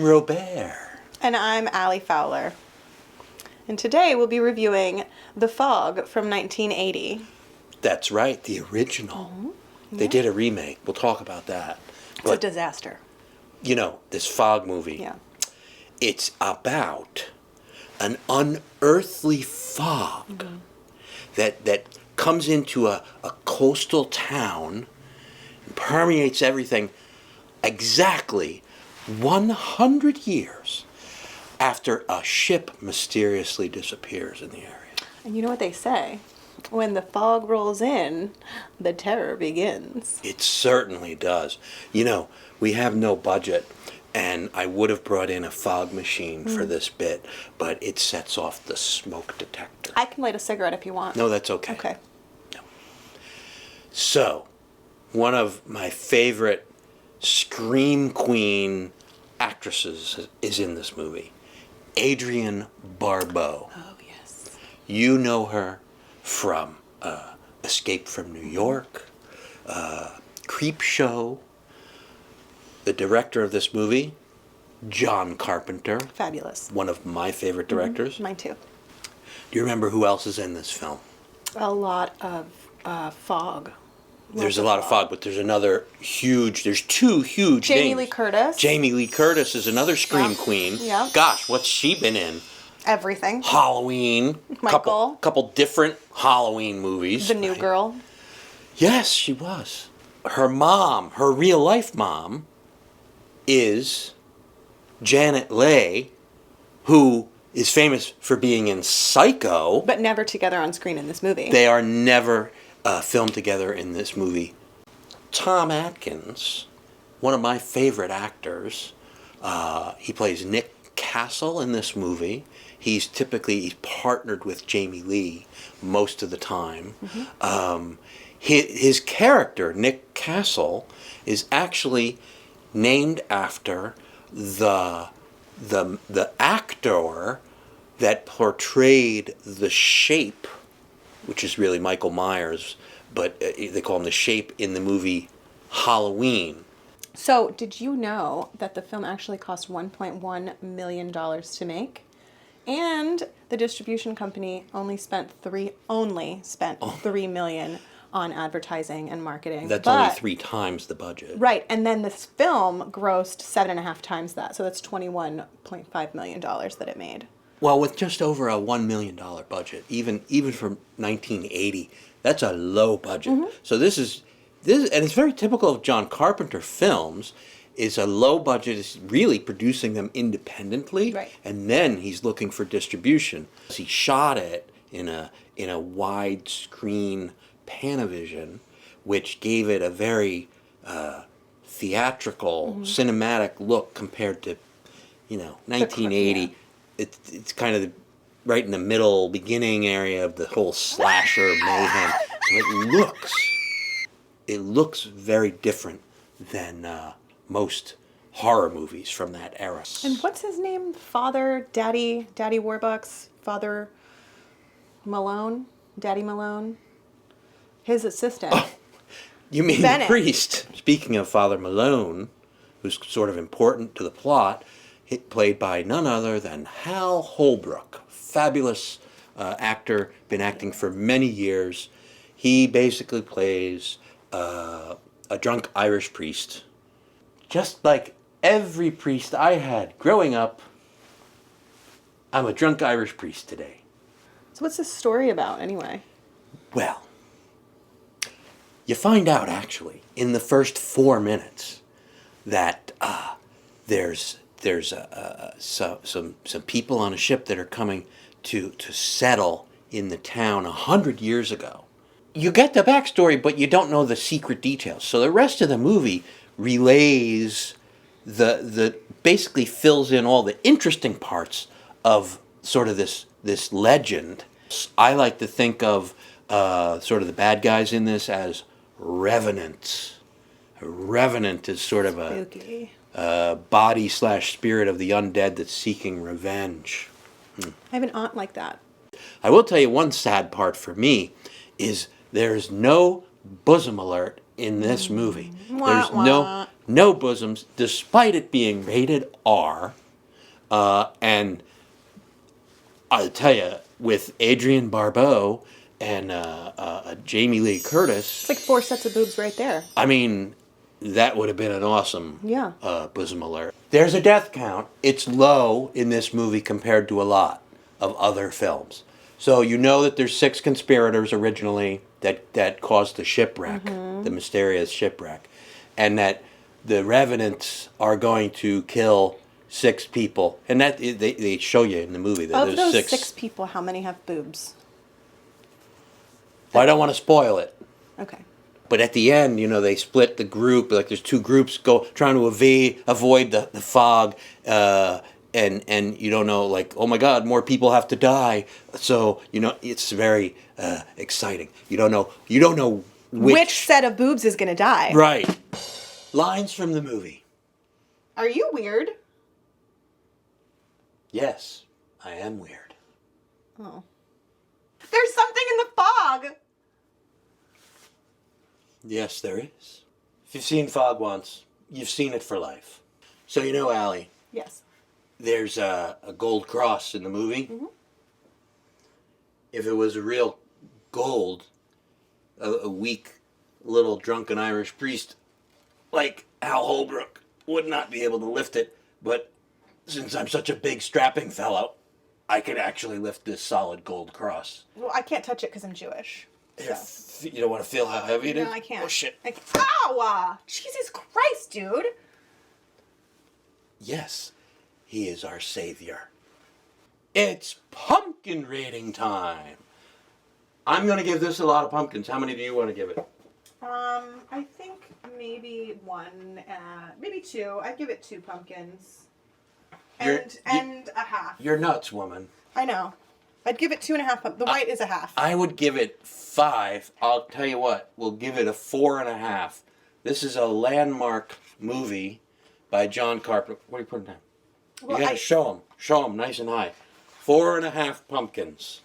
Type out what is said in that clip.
I'm Robert. And I'm Allie Fowler. And today we'll be reviewing The Fog from 1980. That's right, the original. Mm-hmm. They did a remake. We'll talk about that. It's a disaster. You know, this Fog movie. Yeah. It's about an unearthly fog that comes into a coastal town and permeates everything exactly 100 years after a ship mysteriously disappears in the area. And you know what they say? When the fog rolls in, the terror begins. It certainly does. You know, we have no budget, and I would have brought in a fog machine for this bit, but it sets off the smoke detector. I can light a cigarette if you want. No, that's okay. Okay. No. So, one of my favorite scream queen actresses is in this movie. Adrienne Barbeau. Oh, yes. You know her from Escape from New York, Creep Show. The director of this movie, John Carpenter. Fabulous. One of my favorite directors. Mine too. Do you remember who else is in this film? A lot of fog. There's a lot of fog, but there's two huge Jamie names. Lee Curtis. Jamie Lee Curtis is another scream queen. Yeah. Gosh, what's she been in? Everything. Halloween. Michael. Couple different Halloween movies. The New Girl. Yes, she was. Her mom, her real life mom, is Janet Leigh, who is famous for being in Psycho. But never together on screen in this movie. They are never filmed together in this movie. Tom Atkins, one of my favorite actors, he plays Nick Castle in this movie. He's partnered with Jamie Lee most of the time. His character, Nick Castle, is actually named after the actor that portrayed the Shape, which is really Michael Myers, but they call him the Shape in the movie Halloween. So, did you know that the film actually cost $1.1 million to make? And the distribution company only spent $3 million on advertising and marketing. That's only 3 times the budget. Right, and then this film grossed 7.5 times that, so that's $21.5 million that it made. Well, with just over a $1 million budget, even from 1980, that's a low budget. So this is, and it's very typical of John Carpenter films. Is a low budget, is really producing them independently, right, and then he's looking for distribution. He shot it in a widescreen Panavision, which gave it a very theatrical, cinematic look compared to, 1980. It's kind of right in the middle, beginning area of the whole slasher mayhem. So it looks very different than most horror movies from that era. And what's his name? Daddy Warbucks, Father Malone, Daddy Malone, his assistant. Oh, you mean Bennett. The priest? Speaking of Father Malone, who's sort of important to the plot, played by none other than Hal Holbrook, fabulous actor, been acting for many years. He basically plays a drunk Irish priest. Just like every priest I had growing up, I'm a drunk Irish priest today. So what's this story about, anyway? Well, you find out, actually, in the first 4 minutes that there's some people on a ship that are coming to settle in the town 100 years ago. You get the backstory, but you don't know the secret details. So the rest of the movie relays basically fills in all the interesting parts of sort of this legend. I like to think of sort of the bad guys in this as revenants. A revenant is sort of a body/spirit of the undead that's seeking revenge. I have an aunt like that. I will tell you one sad part for me is there's no bosom alert in this movie. Wah, There's wah. no bosoms, despite it being rated R. And I'll tell you, with Adrienne Barbeau and Jamie Lee Curtis, It's like 4 sets of boobs right there. I mean, that would have been an awesome Yeah. bosom alert. There's a death count. It's low in this movie compared to a lot of other films. So you know that there's 6 conspirators originally that caused the shipwreck, the mysterious shipwreck, and that the revenants are going to kill 6 people. And that they show you in the movie that Of there's those 6. 6 people, how many have boobs? Well, I don't want to spoil it. Okay. But at the end, you know, they split the group. Like there's 2 groups trying to avoid the fog, and you don't know, like, oh my God, more people have to die. So you know, it's very exciting. You don't know Which set of boobs is going to die? right lines from the movie. Are you weird? Yes, I am weird. Oh. There's something in the fog! Yes, there is. If you've seen fog once, you've seen it for life. So you know, Allie, Yes. there's a gold cross in the movie. Mm-hmm. If it was a real gold, a weak little drunken Irish priest like Al Holbrook would not be able to lift it. But since I'm such a big strapping fellow, I could actually lift this solid gold cross. Well, I can't touch it because I'm Jewish. Here, you don't want to feel how heavy it is? No, I can't. Oh, shit. Ow! Jesus Christ, dude! Yes, he is our savior. It's pumpkin rating time. I'm going to give this a lot of pumpkins. How many do you want to give it? I think maybe 1, maybe 2. I'd give it 2 pumpkins. And a half. You're nuts, woman. I know. I'd give it 2.5. The white is a half. I would give it 5. I'll tell you what, we'll give it a 4.5. This is a landmark movie by John Carpenter. What are you putting down? Well, You gotta show them nice and high. 4.5 pumpkins.